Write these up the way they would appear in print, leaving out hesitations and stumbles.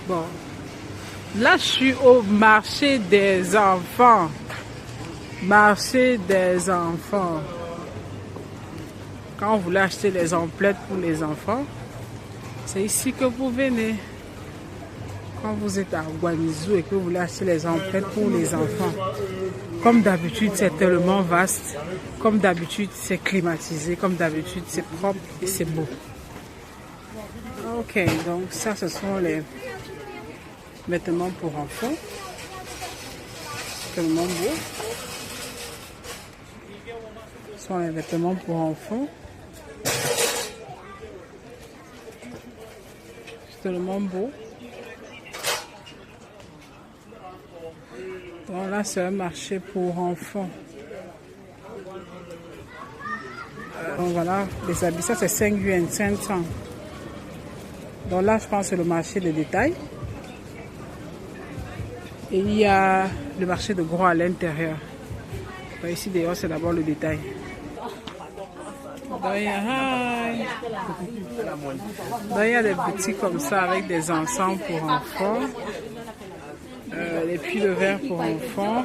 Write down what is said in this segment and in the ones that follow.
Bon, là je suis au marché des enfants. Marché des enfants. Quand vous voulez acheter les emplettes pour les enfants, c'est ici que vous venez. Quand vous êtes à Guanizou et que vous voulez acheter les emplettes pour les enfants, comme d'habitude c'est tellement vaste, comme d'habitude c'est climatisé, comme d'habitude c'est propre et c'est beau. Ok, donc ça ce sont les vêtements pour enfants, tellement beau. Ce sont les vêtements pour enfants, c'est tellement beau. Donc là, c'est un marché pour enfants. Donc voilà, les habits, ça c'est 5 yuan, 500. Donc là, je pense que c'est le marché de détail. Et il y a le marché de gros à l'intérieur. Ici, d'ailleurs, c'est d'abord le détail. Donc il y a des boutiques comme ça avec des ensembles pour enfants. Les puits de verre pour enfants.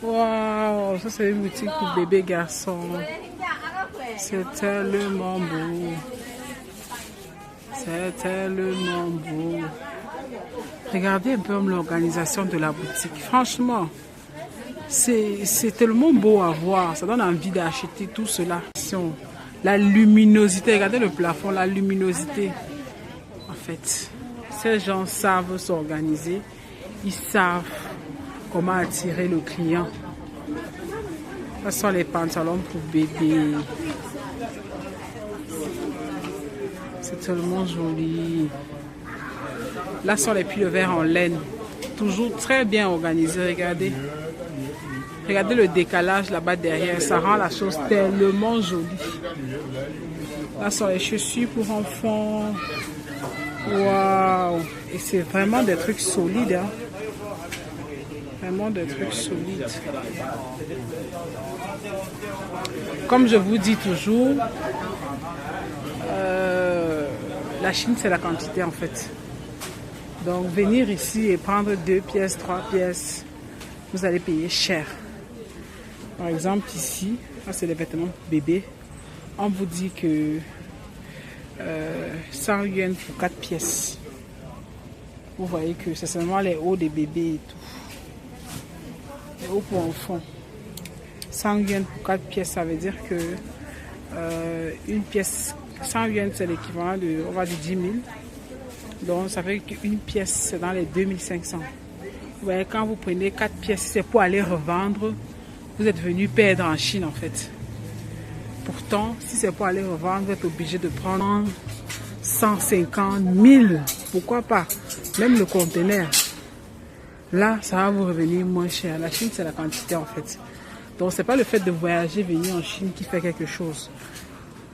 Waouh, ça c'est une boutique pour bébé garçon. C'est tellement beau. C'est tellement beau. Regardez un peu l'organisation de la boutique. Franchement, c'est tellement beau à voir. Ça donne envie d'acheter tout cela. La luminosité, regardez le plafond, la luminosité. En fait, ces gens savent s'organiser. Ils savent comment attirer le client. Ce sont les pantalons pour bébé. C'est tellement joli. Là sont les pulls de verre en laine. Toujours très bien organisés, regardez. Regardez le décalage là-bas derrière, ça rend la chose tellement jolie. Là sont les chaussures pour enfants. Waouh! Et c'est vraiment des trucs solides. Hein? Vraiment des trucs solides. Comme je vous dis toujours, la Chine c'est la quantité en fait. Donc venir ici et prendre 2 pièces, 3 pièces, vous allez payer cher. Par exemple ici, c'est des vêtements bébés. On vous dit que 100 yuan pour 4 pièces. Vous voyez que c'est seulement les hauts des bébés et tout. Les hauts pour enfants. 100 yuan pour 4 pièces, ça veut dire que une pièce, 100 yuan c'est l'équivalent de, on va dire 10 000. Donc ça fait qu'une pièce c'est dans les 2500. Vous voyez, quand vous prenez 4 pièces, c'est pour aller revendre. Vous êtes venu perdre en Chine en fait. Pourtant, si c'est pour aller revendre, vous êtes obligé de prendre 150 000. Pourquoi pas? Même le conteneur. Là, ça va vous revenir moins cher. La Chine, c'est la quantité en fait. Donc, c'est pas le fait de voyager, venir en Chine qui fait quelque chose.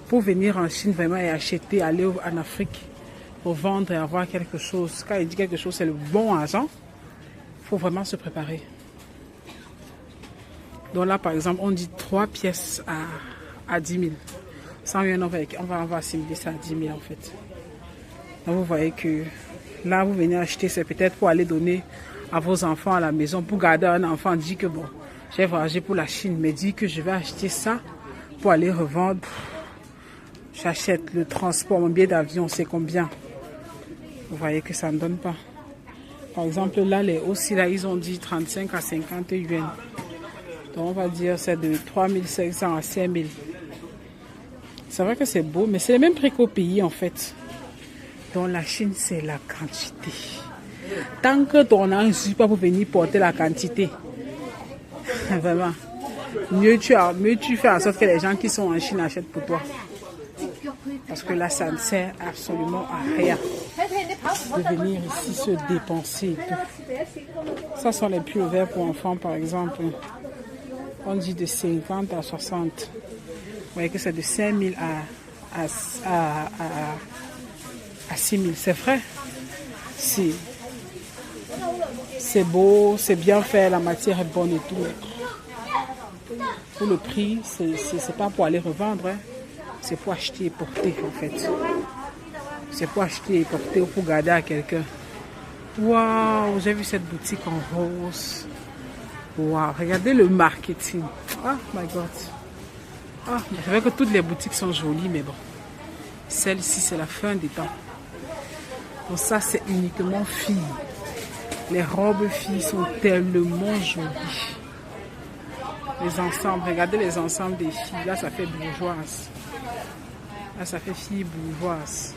Pour venir en Chine vraiment et acheter, aller en Afrique, pour vendre et avoir quelque chose. Quand il dit quelque chose, c'est le bon argent. Il faut vraiment se préparer. Donc là, par exemple, on dit 3 pièces à 10 000. 100 yuan, on va assimiler ça à 10 000 en fait. Donc vous voyez que là, vous venez acheter, c'est peut-être pour aller donner à vos enfants à la maison. Pour garder un enfant, dit que bon, j'ai voyagé pour la Chine, mais dit que je vais acheter ça pour aller revendre. J'achète le transport, mon billet d'avion, c'est combien? Vous voyez que ça ne donne pas. Par exemple, là, les aussi, là, ils ont dit 35 à 50 yuan. Donc, on va dire c'est de 3500 à 5000. C'est vrai que c'est beau, mais c'est le même prix qu'au pays, en fait. Donc, la Chine, c'est la quantité. Tant que ton âge ne suffit pas pour venir porter la quantité, vraiment, mieux tu fais en sorte que les gens qui sont en Chine achètent pour toi. Parce que là, ça ne sert absolument à rien de venir ici se dépenser et tout. Ça sont les pulls verts pour enfants, par exemple. On dit de 50 à 60. Vous voyez que c'est de 5 000 à 6 000. C'est vrai. C'est beau, c'est bien fait, la matière est bonne et tout. Pour le prix, c'est pas pour aller revendre, hein. C'est pour acheter et porter en fait. C'est pour acheter et porter ou pour garder à quelqu'un. Waouh, j'ai vu cette boutique en rose. Waouh, regardez le marketing. Oh my god. Ah, c'est vrai que toutes les boutiques sont jolies, mais bon. Celle-ci, c'est la fin des temps. Pour ça, c'est uniquement filles. Les robes filles sont tellement jolies. Les ensembles, regardez les ensembles des filles. Là, ça fait bourgeoise. Là, ça fait fille bourgeoise.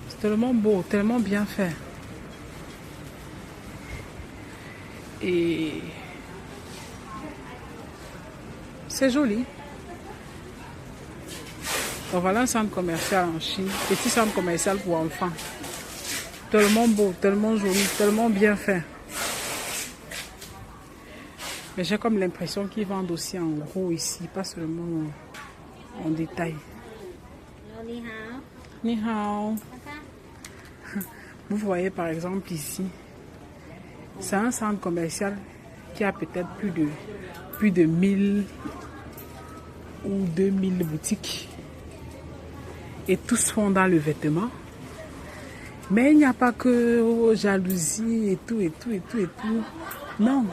C'est tellement beau, tellement bien fait. Et c'est joli. Donc voilà un centre commercial en Chine. Petit centre commercial pour enfants. Tellement beau, tellement joli, tellement bien fait. Mais j'ai comme l'impression qu'ils vendent aussi en gros ici, pas seulement en détail. Ni hao. Vous voyez par exemple ici, c'est un centre commercial qui a peut-être plus de 1000 ou 2000 boutiques. Et tous font dans le vêtement. Mais il n'y a pas que jalousie et tout. Non.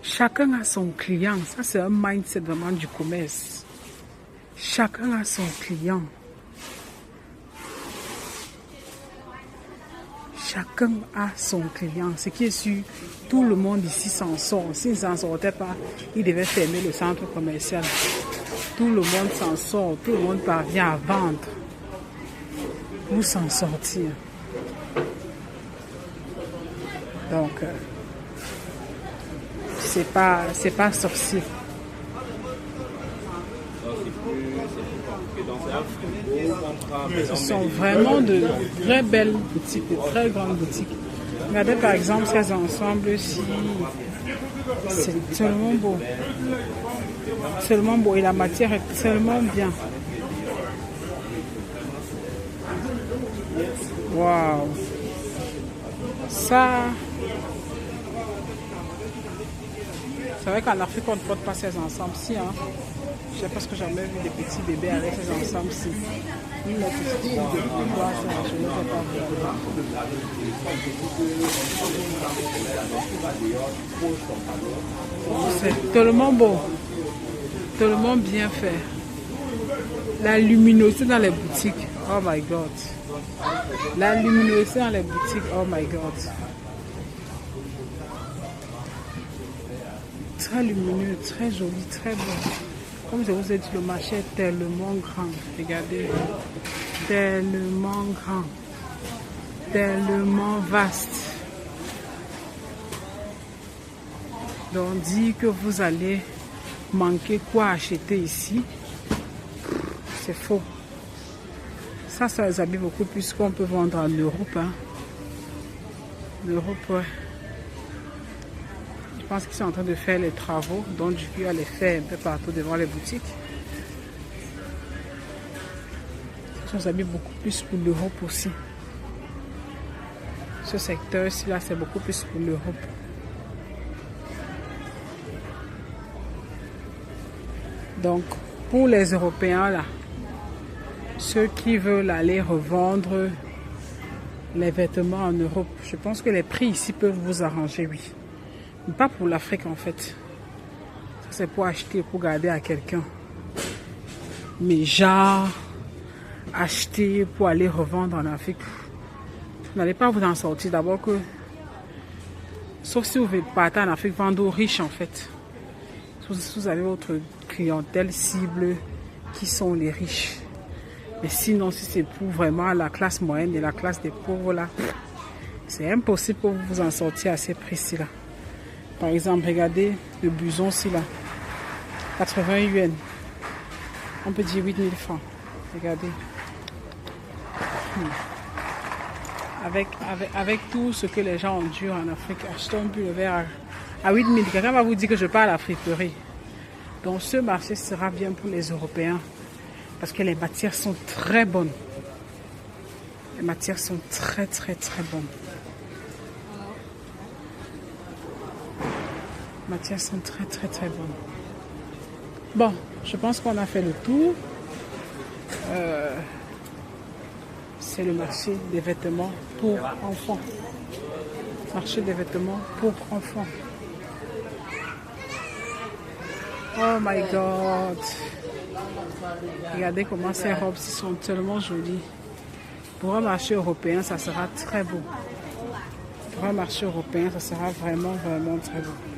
Chacun a son client. Ça, c'est un mindset vraiment du commerce. Chacun a son client. Chacun a son client. Ce qui est sûr, tout le monde ici s'en sort. S'il ne s'en sortait pas, il devait fermer le centre commercial. Tout le monde s'en sort. Tout le monde parvient à vendre. Pour s'en sortir. Donc, c'est pas sorcier. Ce sont vraiment de très belles boutiques, de très grandes boutiques. Regardez par exemple ces ensembles-ci. C'est tellement beau. Tellement beau. Et la matière est tellement bien. Waouh. Ça. C'est vrai qu'en Afrique, on ne porte pas ces ensembles-ci. Hein. Je sais pas ce que j'ai jamais vu des petits bébés avec ces ensembles-ci. C'est tellement beau. Tellement bien fait. La luminosité dans les boutiques. Oh my god. La luminosité dans les boutiques. Oh my god. Très lumineux, très joli, très beau. Comme je vous ai dit, le marché est tellement grand. Regardez. Tellement grand. Tellement vaste. Donc, dit que vous allez manquer quoi acheter ici, c'est faux. Ça les habille beaucoup plus qu'on peut vendre en Europe. Hein. L'Europe, ouais. Je pense qu'ils sont en train de faire les travaux, donc du coup, il y a les faire un peu partout devant les boutiques. Ça s'habille beaucoup plus pour l'Europe aussi. Ce secteur-ci, là, c'est beaucoup plus pour l'Europe. Donc, pour les Européens, là, ceux qui veulent aller revendre les vêtements en Europe, je pense que les prix ici peuvent vous arranger, oui. Mais pas pour l'Afrique, en fait. Ça, c'est pour acheter, pour garder à quelqu'un. Mais genre, acheter pour aller revendre en Afrique, vous n'allez pas vous en sortir. D'abord que, sauf si vous voulez partir en Afrique, vendre aux riches, en fait. Vous avez votre clientèle cible qui sont les riches. Mais sinon, si c'est pour vraiment la classe moyenne et la classe des pauvres, là, c'est impossible pour vous en sortir à ces prix-ci, là. Par exemple, regardez le blouson-ci, là. 80 yuan. On peut dire 8000 francs. Regardez. Avec tout ce que les gens endurent en Afrique, achetons un pull vert à 8000. Quelqu'un va vous dire que je parle à la friperie. Donc ce marché sera bien pour les Européens. Parce que les matières sont très bonnes. Les matières sont très, très, très bonnes. matières sont très très bonnes. Bon, je pense qu'on a fait le tour. C'est le marché des vêtements pour enfants. Marché des vêtements pour enfants. Oh my God. Regardez comment ces robes sont tellement jolies. Pour un marché européen, ça sera très beau. Pour un marché européen, ça sera vraiment très beau.